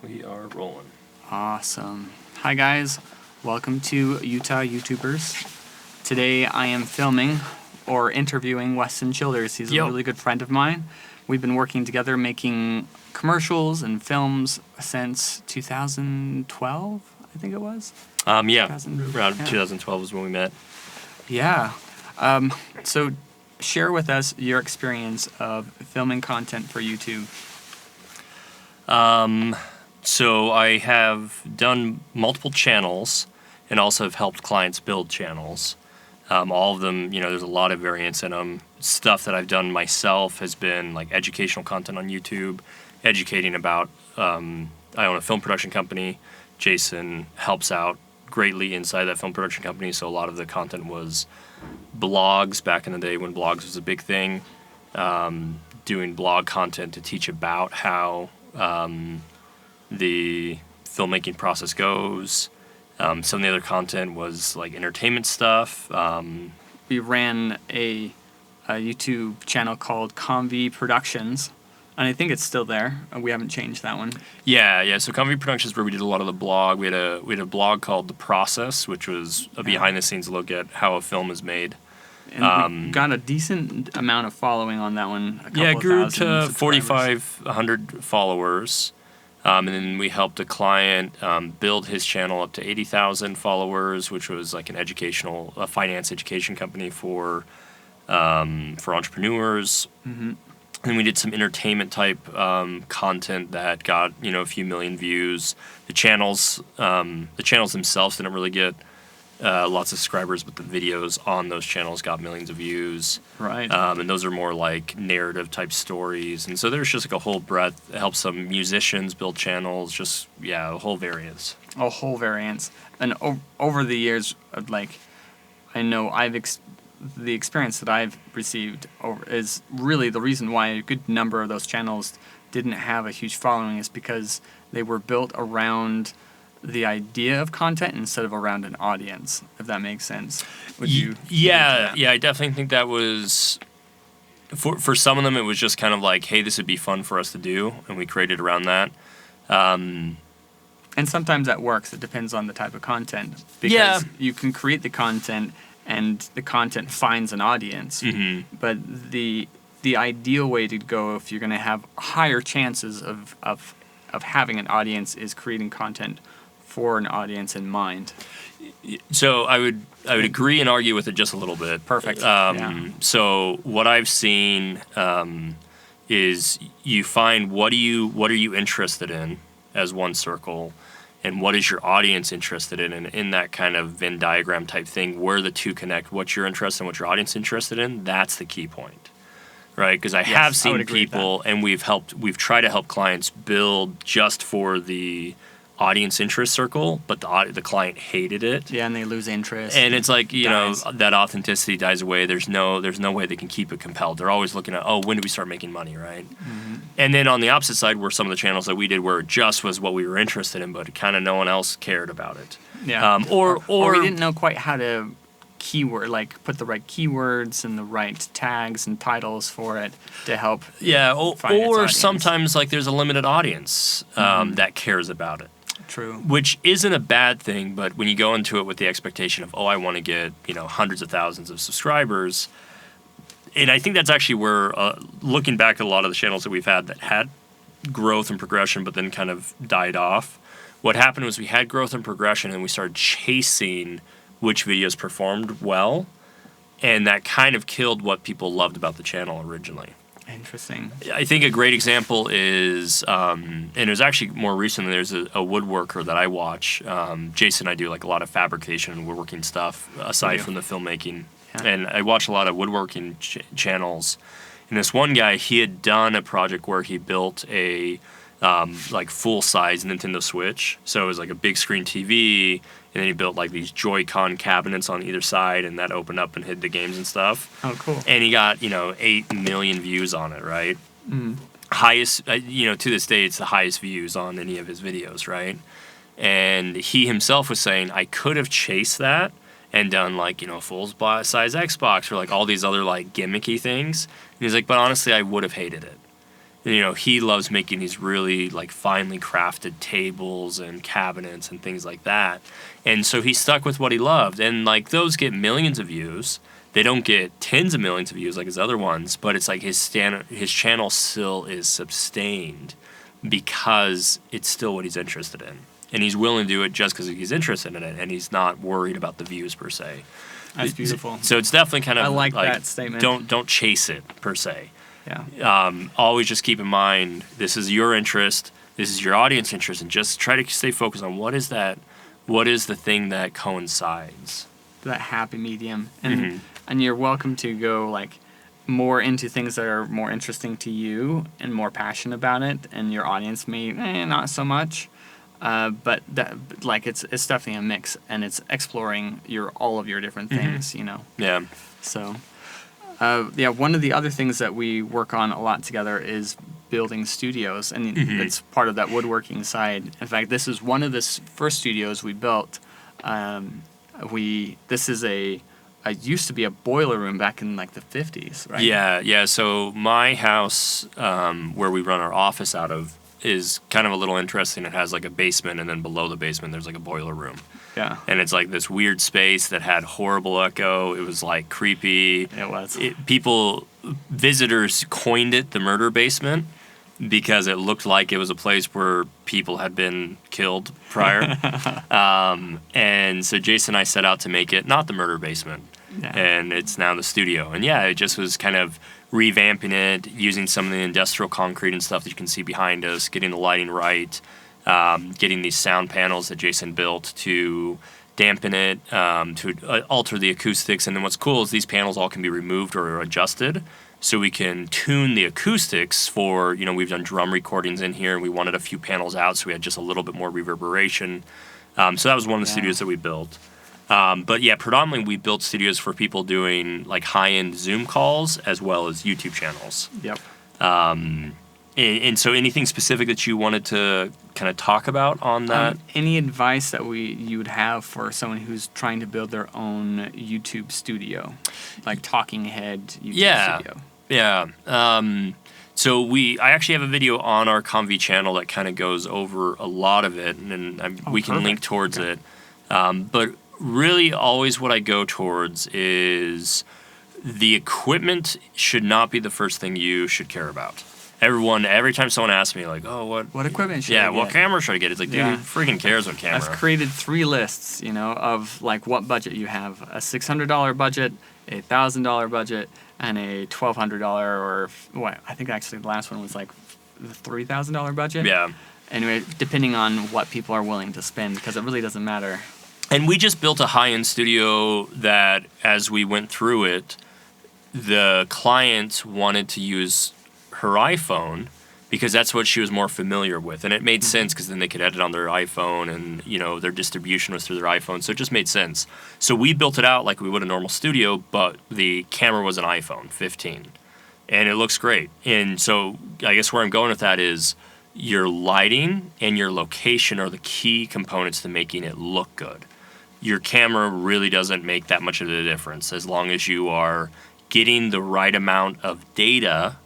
We are rolling. Awesome. Hi guys, welcome to Utah YouTubers. Today I am filming or interviewing Weston Childers. He's a really good friend of mine. We've been working together making commercials and films since 2012, I think it was. Around 2012 is when we met. Yeah. So share with us your experience of filming content for YouTube. So I have done multiple channels and also have helped clients build channels. All of them, there's a lot of variance in them. Stuff that I've done myself has been like educational content on YouTube, educating about, I own a film production company. Jason helps out greatly inside that film production company, so a lot of the content was blogs back in the day when blogs was a big thing, doing blog content to teach about how the filmmaking process goes. Some of the other content was like entertainment stuff. We ran a YouTube channel called Convy Productions, and I think it's still there. We haven't changed that one. Yeah. So Convy Productions is where we did a lot of the blog. We had a blog called The Process, which was a behind-the-scenes look at how a film is made. And we got a decent amount of following on that one. It grew to 4,500 followers. And then we helped a client build his channel up to 80,000 followers, which was like a finance education company for entrepreneurs. Mm-hmm. And we did some entertainment type content that got a few million views. The channels themselves didn't really get lots of subscribers, but the videos on those channels got millions of views. Right. And those are more like narrative type stories. And so there's just like a whole breadth. It helps some musicians build channels, a whole variance. A whole variance. And over the years, I know the experience that I've received is really the reason why a good number of those channels didn't have a huge following is because they were built around the idea of content instead of around an audience, if that makes sense. Would you? Yeah, I definitely think that was, for some of them, it was just kind of like, hey, this would be fun for us to do, and we created around that. And sometimes that works. It depends on the type of content. Because you can create the content, and the content finds an audience. Mm-hmm. But the ideal way to go, if you're going to have higher chances of having an audience, is creating content for an audience in mind. So I would agree and argue with it just a little bit. Perfect. So what I've seen is you find what are you interested in as one circle, and what is your audience interested in, and in that kind of Venn diagram type thing where the two connect, what you're interested in, what your audience is interested in, that's the key point. Right? Because I have seen people, and we've tried to help clients build just for the audience interest circle, but the client hated it. Yeah, and they lose interest. And it's like, that authenticity dies away. There's no way they can keep it compelled. They're always looking at, when do we start making money, right? Mm-hmm. And then on the opposite side were some of the channels that we did where it just was what we were interested in, but kind of no one else cared about it. Yeah. Or we didn't know quite how to put the right keywords and the right tags and titles for it to help. Yeah, or sometimes there's a limited audience that cares about it. True. Which isn't a bad thing, but when you go into it with the expectation of, I want to get, hundreds of thousands of subscribers, and I think that's actually where, looking back at a lot of the channels that we've had that had growth and progression but then kind of died off, what happened was we had growth and progression and we started chasing which videos performed well, and that kind of killed what people loved about the channel originally. Interesting. I think a great example is, and it was actually more recently, there's a woodworker that I watch. Jason and I do a lot of fabrication and woodworking stuff aside from the filmmaking. Yeah. And I watch a lot of woodworking channels. And this one guy, he had done a project where he built a full-size Nintendo Switch. So it was a big screen TV, and then he built these Joy-Con cabinets on either side, and that opened up and hid the games and stuff. Oh, cool. And he got 8 million views on it, right? Mm. Highest, to this day, it's the highest views on any of his videos, right? And he himself was saying, I could have chased that and done full-size Xbox or all these other gimmicky things. And he's like, but honestly, I would have hated it. he loves making these really like finely crafted tables and cabinets and things like that. And so he stuck with what he loved, and like those get millions of views. They don't get tens of millions of views like his other ones, but it's like his channel still is sustained because it's still what he's interested in. And he's willing to do it just because he's interested in it, and he's not worried about the views per se. That's beautiful. So it's definitely kind of I like that statement. Don't chase it per se. Yeah. Always just keep in mind this is your interest, this is your audience interest, and just try to stay focused on what is the thing that coincides. That happy medium, and you're welcome to go like more into things that are more interesting to you and more passionate about it, and your audience may not so much. But that, like, it's definitely a mix, and it's exploring all of your different things, Yeah. So, one of the other things that we work on a lot together is building studios, and it's part of that woodworking side. In fact, this is one of the first studios we built. This is it used to be a boiler room back in like the 50s, right? Yeah. So my house, where we run our office out of, is kind of a little interesting. It has like a basement, and then below the basement there's like a boiler room. Yeah. And it's like this weird space that had horrible echo. It was like creepy. It was. Visitors coined it the murder basement because it looked like it was a place where people had been killed prior. And so Jason and I set out to make it not the murder basement. Yeah. And it's now the studio. And yeah, it just was kind of revamping it, using some of the industrial concrete and stuff that you can see behind us, getting the lighting right, getting these sound panels that Jason built to dampen it, to alter the acoustics. And then what's cool is these panels all can be removed or adjusted, so we can tune the acoustics for, we've done drum recordings in here, and we wanted a few panels out, so we had just a little bit more reverberation. So that was one of the studios that we built. But yeah, predominantly we built studios for people doing like high-end Zoom calls as well as YouTube channels. Yep. And so anything specific that you wanted to kind of talk about on that? Any advice that you would have for someone who's trying to build their own YouTube studio, like talking head YouTube studio? Yeah. So I actually have a video on our Conv channel that kind of goes over a lot of it, and we can link towards it. But really always what I go towards is the equipment should not be the first thing you should care about. Every time someone asks me, like, oh, what equipment should I get? what camera should I get? It's like, dude, who freaking cares what camera? I've created 3 lists, of like what budget you have. A $600 budget, a $1,000 budget, and a $1,200 or what? I think actually the last one was like the $3,000 budget. Yeah. Anyway, depending on what people are willing to spend, because it really doesn't matter. And we just built a high-end studio that, as we went through it, the client wanted to use her iPhone because that's what she was more familiar with. And it made sense because then they could edit on their iPhone, and, their distribution was through their iPhone. So it just made sense. So we built it out like we would a normal studio, but the camera was an iPhone 15. And it looks great. And so I guess where I'm going with that is your lighting and your location are the key components to making it look good. Your camera really doesn't make that much of a difference as long as you are getting the right amount of data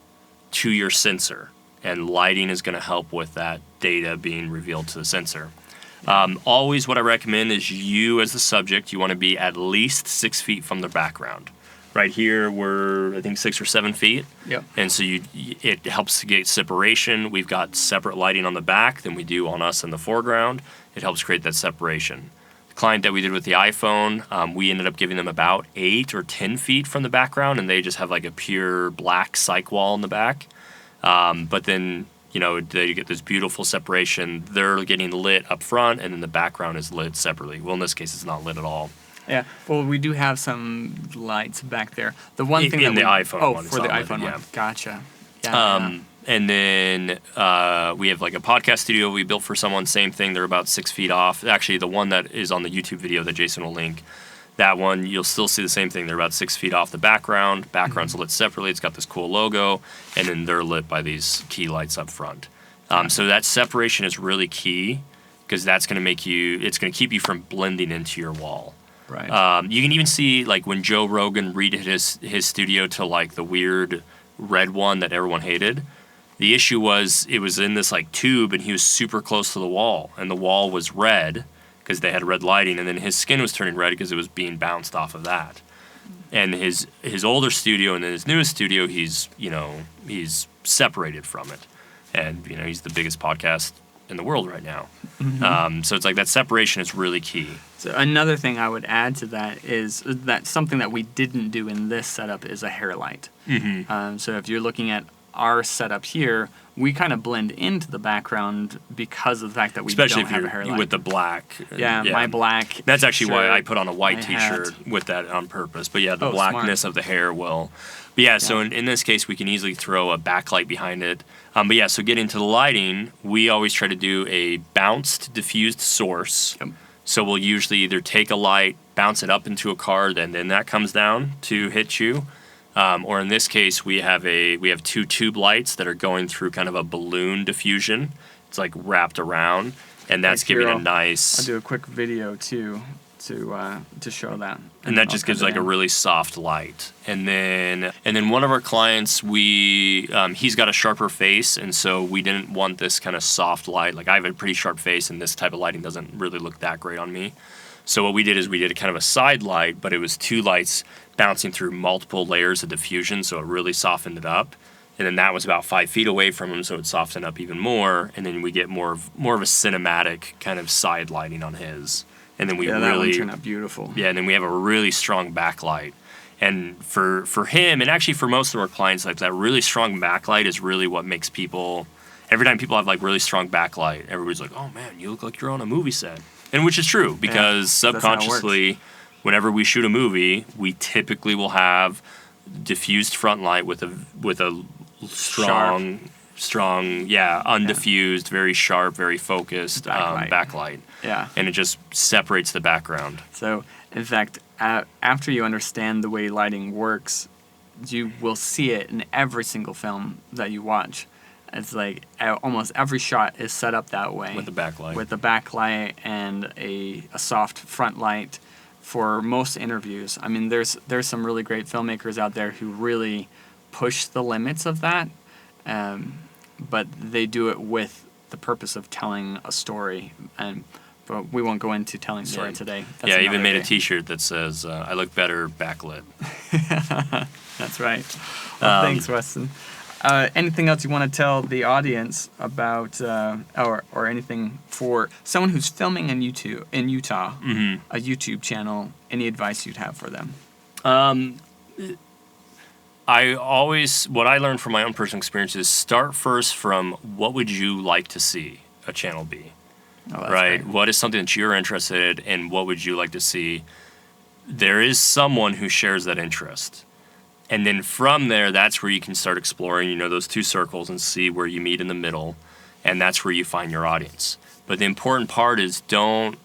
to your sensor. And lighting is going to help with that data being revealed to the sensor. Always what I recommend is you as the subject, you want to be at least 6 feet from the background. Right here, we're, I think, 6 or 7 feet. Yep. And so it helps to get separation. We've got separate lighting on the back than we do on us in the foreground. It helps create that separation. The client that we did with the iPhone, we ended up giving them about 8 or 10 feet from the background, and they just have like a pure black cyc wall in the back. But then, they get this beautiful separation. They're getting lit up front, and then the background is lit separately. Well, in this case, it's not lit at all. Yeah, well, we do have some lights back there. The one thing in the iPhone one. Oh, for the iPhone one. Yeah. Gotcha. Yeah. And then we have like a podcast studio we built for someone. Same thing. They're about 6 feet off. Actually, the one that is on the YouTube video that Jason will link, that one, you'll still see the same thing. They're about 6 feet off the background. Background's lit separately. It's got this cool logo. And then they're lit by these key lights up front. So that separation is really key because that's going to it's going to keep you from blending into your wall. Right. You can even see, like, when Joe Rogan redid his studio to, like, the weird red one that everyone hated, The issue was it was in this like tube, and he was super close to the wall, and the wall was red because they had red lighting, and then his skin was turning red because it was being bounced off of that. And his older studio and then his newest studio, he's separated from it, and he's the biggest podcast in the world right now. So it's like that separation is really key. So another thing I would add to that is that something that we didn't do in this setup is a hair light. So if you're looking at our setup here, we kind of blend into the background because of the fact that we Especially don't have a hair light. with the black. Yeah, my black. That's actually shirt, why I put on a white T-shirt hat. with that on purpose. But yeah, the Smart. blackness of the hair will. But yeah, so in this case, we can easily throw a backlight behind it. But yeah, so getting to the lighting, we always try to do a bounced diffused source. Yep. So we'll usually either take a light, bounce it up into a card, and then that comes down to hit you. Or in this case, we have 2 tube lights that are going through kind of a balloon diffusion. It's like wrapped around, and that's giving a nice. I'll do a quick video too to show that. And that just gives like a really soft light. And then one of our clients, he's got a sharper face, and so we didn't want this kind of soft light. Like I have a pretty sharp face, and this type of lighting doesn't really look that great on me. So what we did is we did a kind of a side light, but it was 2 lights bouncing through multiple layers of diffusion, so it really softened it up. And then that was about 5 feet away from him, so it softened up even more. And then we get more of a cinematic kind of side lighting on his. And then that one turned out beautiful. Yeah, and then we have a really strong backlight. And for him, and actually for most of our clients, like that really strong backlight is really what makes people. Every time people have like really strong backlight, everybody's like, "Oh man, you look like you're on a movie set," and which is true because subconsciously, whenever we shoot a movie, we typically will have diffused front light with a strong, undiffused, very sharp, very focused backlight. Yeah. And it just separates the background. So, in fact, after you understand the way lighting works, you will see it in every single film that you watch. It's like almost every shot is set up that way. With the backlight. With the backlight and a soft front light for most interviews. I mean, there's some really great filmmakers out there who really push the limits of that, but they do it with the purpose of telling a story. But we won't go into telling story today. That's I even made a T-shirt that says, I look better backlit. That's right. Well, thanks, Weston. Anything else you want to tell the audience about, or anything for someone who's filming in Utah, a YouTube channel? Any advice you'd have for them? What I learned from my own personal experience is start first from what would you like to see a channel be, right? Great. What is something that you're interested in, and what would you like to see? There is someone who shares that interest. And then from there, that's where you can start exploring, those 2 circles and see where you meet in the middle. And that's where you find your audience. But the important part is don't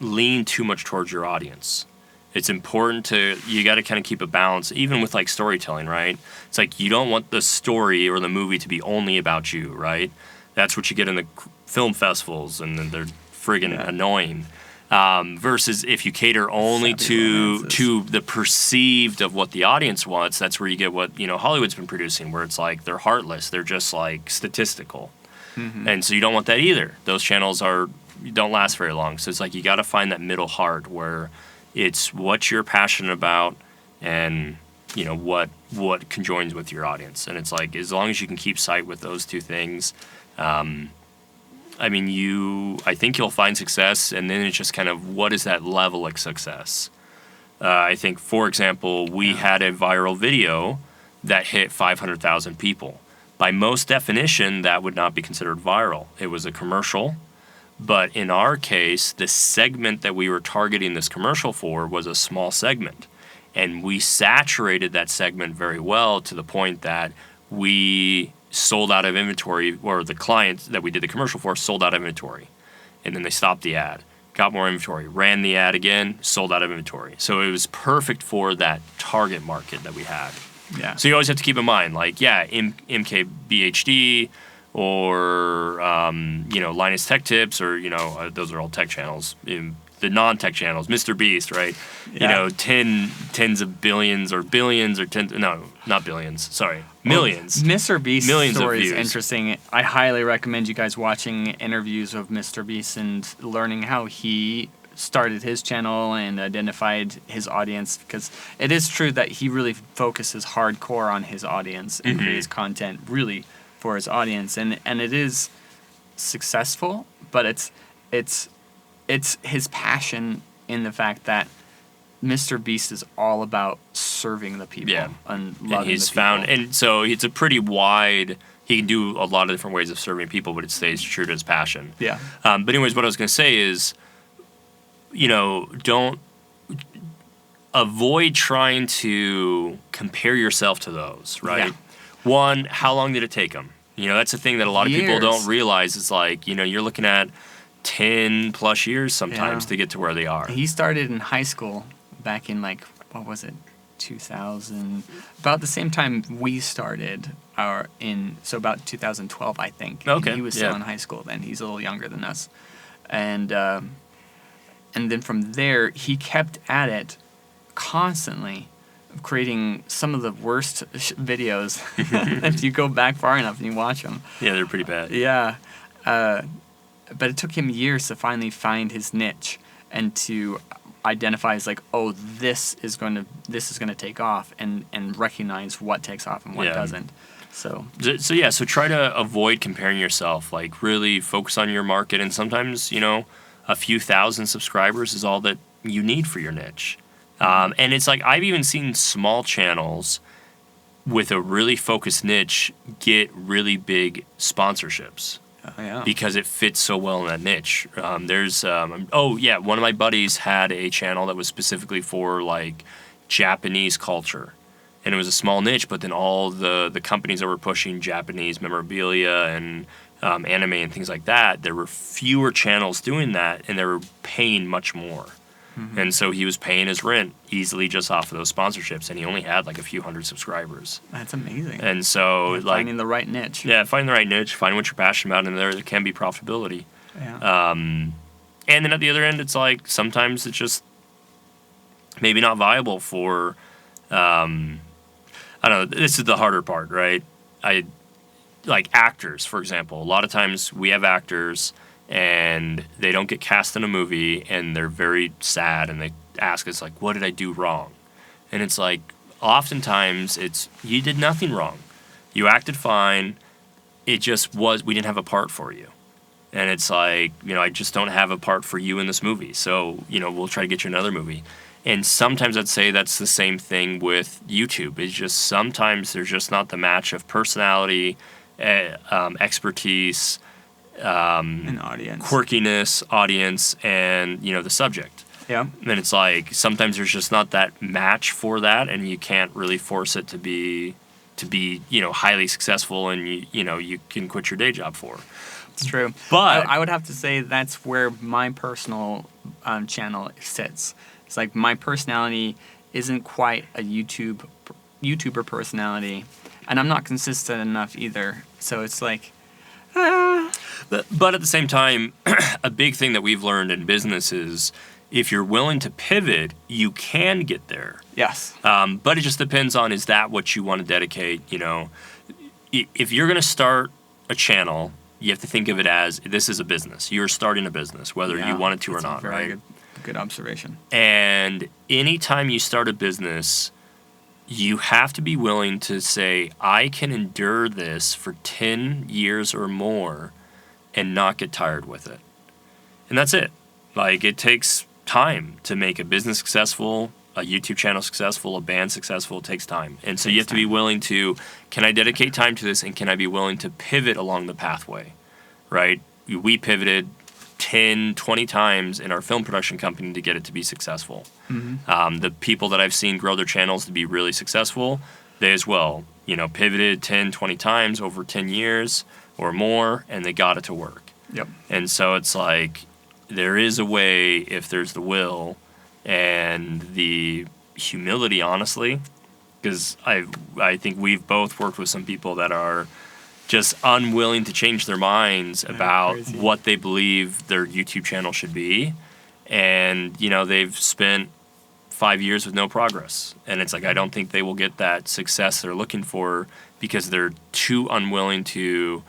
lean too much towards your audience. It's important you got to kind of keep a balance, even with like storytelling, right? It's like you don't want the story or the movie to be only about you, right? That's what you get in the film festivals, and then they're friggin' annoying. Versus if you cater only to the perceived of what the audience wants, that's where you get what Hollywood's been producing, where it's like they're heartless, they're just like statistical, and so you don't want that either. Those channels don't last very long. So it's like you got to find that middle heart where it's what you're passionate about, and what conjoins with your audience. And it's like as long as you can keep sight with those 2 things. I think you'll find success, and then it's just kind of what is that level of success? I think, for example, we had a viral video that hit 500,000 people. By most definition, that would not be considered viral. It was a commercial, but in our case, the segment that we were targeting this commercial for was a small segment, and we saturated that segment very well to the point that we sold out of inventory, or the client that we did the commercial for sold out of inventory. And then they stopped the ad, got more inventory, ran the ad again, sold out of inventory. So it was perfect for that target market that we had. Yeah. So you always have to keep in mind, like, MKBHD or, Linus Tech Tips, or, those are all tech channels. the non-tech channels, Mr. Beast, right? Yeah. You know, tens of billions or billions or not billions, sorry, millions. Well, Mr. Beast's millions story of is views. interesting. I highly recommend you guys watching interviews of Mr. Beast and learning how he started his channel and identified his audience, because it is true that he really focuses hardcore on his audience and creates content really for his audience, and it is successful, but it's his passion in the fact that Mr. Beast is all about serving the people and loving and he's the people. found, and so it's a pretty wide. He can do a lot of different ways of serving people, but it stays true to his passion. Yeah. But anyways, what I was going to say is, you know, don't avoid trying to compare yourself to those, right? Yeah. One, how long did it take them? You know, that's the thing that a lot of people Years. don't realize. It's like, you know, you're looking at 10 plus years sometimes to get to where they are. He started in high school back in, like, what was it, 2000, about the same time we started so about 2012, I think. Okay, And he was still in high school then. He's a little younger than us. And then from there, he kept at it constantly, creating some of the worst videos if you go back far enough and you watch them. Yeah, they're pretty bad. Yeah. But it took him years to finally find his niche and to identify as like, oh, this is going to take off, and recognize what takes off and what doesn't. So try to avoid comparing yourself. Like, really focus on your market, and sometimes, you know, a few thousand subscribers is all that you need for your niche. And it's like, I've even seen small channels with a really focused niche get really big sponsorships. Because it fits so well in that niche. One of my buddies had a channel that was specifically for like Japanese culture. And it was a small niche, but then all the companies that were pushing Japanese memorabilia and anime and things like that, there were fewer channels doing that, and they were paying much more. And so he was paying his rent easily just off of those sponsorships, and he only had like a few hundred subscribers. That's amazing. And so finding the right niche. Yeah, find the right niche, find what you're passionate about, and there can be profitability. Yeah. And then at the other end, it's like sometimes it's just maybe not viable for, I don't know, this is the harder part, right? Like actors, for example. A lot of times we have actors and they don't get cast in a movie and they're very sad and they ask us, like, what did I do wrong? And it's like, oftentimes it's, you did nothing wrong. You acted fine. It just was, we didn't have a part for you. And it's like, you know, I just don't have a part for you in this movie. So, you know, we'll try to get you another movie. And sometimes I'd say that's the same thing with YouTube. It's just sometimes there's just not the match of personality, expertise, an audience, quirkiness, audience, and, you know, the subject. Yeah. And it's like sometimes there's just not that match for that, and you can't really force it to be, you know, highly successful, and you can quit your day job for. It's true. But I would have to say that's where my personal channel sits. It's like my personality isn't quite a YouTuber personality, and I'm not consistent enough either. So it's like, But at the same time, a big thing that we've learned in business is if you're willing to pivot, you can get there. yes. But it just depends on, is that what you want to dedicate? You know, if you're going to start a channel, you have to think of it as this is a business. You're starting a business, whether you wanted to or not, right? Good observation. And anytime you start a business, you have to be willing to say, I can endure this for 10 years or more and not get tired with it. And that's it. Like, it takes time to make a business successful, a YouTube channel successful, a band successful. It takes time. And so you have to be willing to, can I dedicate time to this, and can I be willing to pivot along the pathway, right? We pivoted 10, 20 times in our film production company to get it to be successful. The people that I've seen grow their channels to be really successful, they as well, you know, pivoted 10, 20 times over 10 years or more, and they got it to work. Yep. And so it's like, there is a way if there's the will and the humility, honestly, because I think we've both worked with some people that are just unwilling to change their minds about what they believe their YouTube channel should be. and they've spent 5 years with no progress, and it's like I don't think they will get that success they're looking for because they're too unwilling to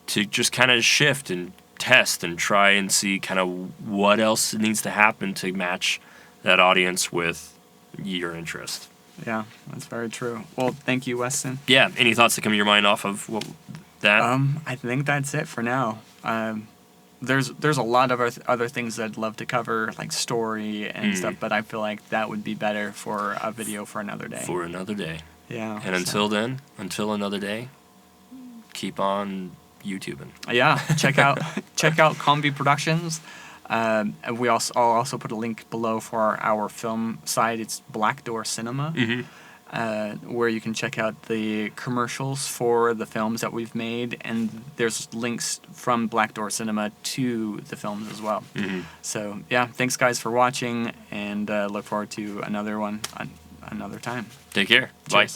just kind of shift and test and try and see kind of what else needs to happen to match that audience with your interest. Yeah, that's very true. Well, thank you, Weston. Yeah, any thoughts that come to your mind off of that? I think that's it for now. There's a lot of other things that I'd love to cover, like story and stuff, but I feel like that would be better for a video for another day. For another day. Yeah. And until then, until another day, keep on YouTubing. Yeah, check out Combi Productions. And I'll also put a link below for our film site. It's Black Door Cinema. Where you can check out the commercials for the films that we've made, and there's links from Black Door Cinema to the films as well. So yeah, thanks guys for watching, and look forward to another one another time. Take care. Cheers. Bye.